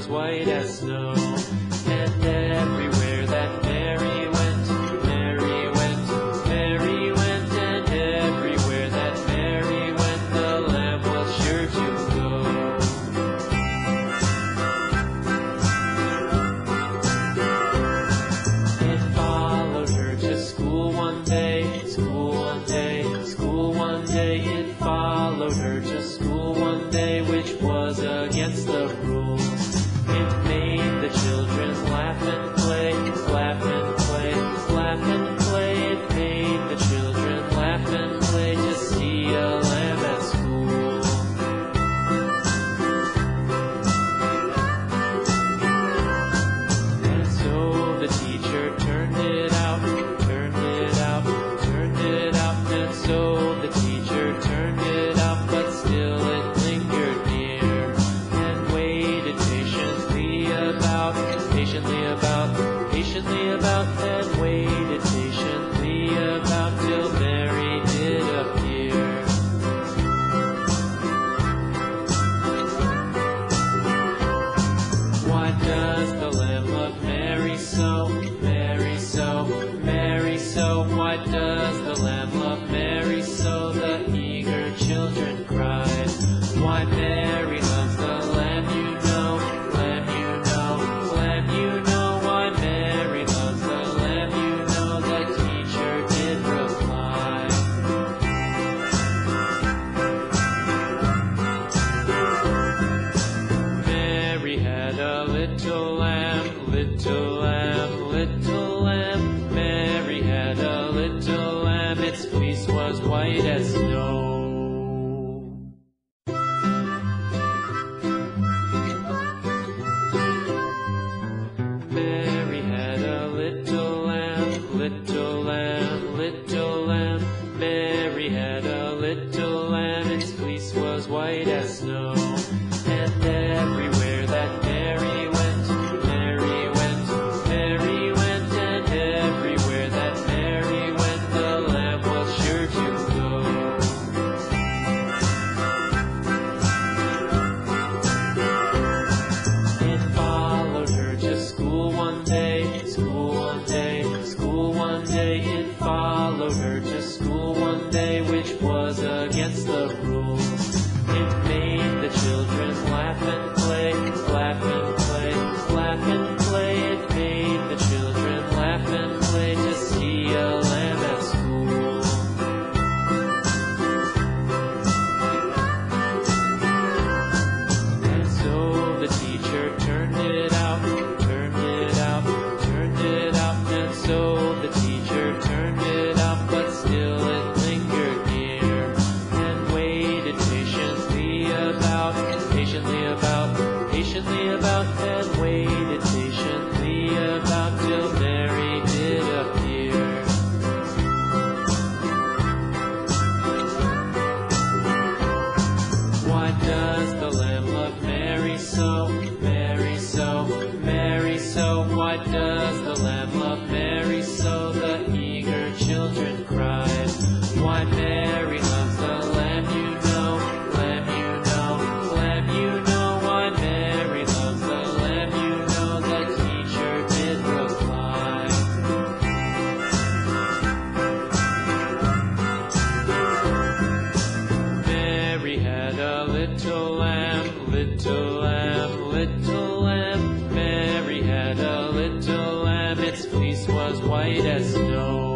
white as snow. And everywhere that Mary went, Mary went, Mary went, and everywhere that Mary went, the lamb was sure to go. It followed her to school one day, school one day, school one day. It followed her to school one day, which was against the rules. It made the children laugh and play, laugh and play, laugh and play. It made the children laugh and play to see a lamb at school. And so the teacher turned it out, turned it out, turned it out. And so the teacher turned it out, but still it lingered near and waited patiently about, patiently about, patiently about, and waited patiently about till Mary did appear. Why does the lamb love Mary so, Mary so, Mary so? Why does the lamb love Mary so? The eager children cried. Why Mary loves the lamb, you know, lamb, you know, lamb, you know. Why Mary loves the lamb, you know, the teacher did reply. Mary had a little lamb, little lamb, little lamb. Mary had a little lamb, its fleece was white as snow. Mary had a little lamb, little lamb, little lamb. Mary had a little lamb, its fleece was white as snow. And everywhere that Mary went, Mary went, Mary went, and everywhere that Mary went, the lamb was sure to go. It followed her to school one day, school one day, school one day. It followed her to school one day, which was against the rules. It made the children laugh and play, laugh and play, laugh and play. It made the children laugh and play to see a lamb at school. And so the teacher turned it out, turned it out, turned it out. And so the teacher turned it out, but still it lingered near and waited patiently about, patiently about, patiently about, and waited patiently about till Mary did appear. Why does the lamb love Mary so, Mary so, Mary so? Why does the lamb love Mary so? The eager children cried. Why Mary loves the lamb, you know, lamb, you know, lamb, you know. Why Mary loves the lamb, you know, the teacher did reply. Mary had a little lamb, little lamb, little lamb. Mary had a little lamb, its fleece was white as snow.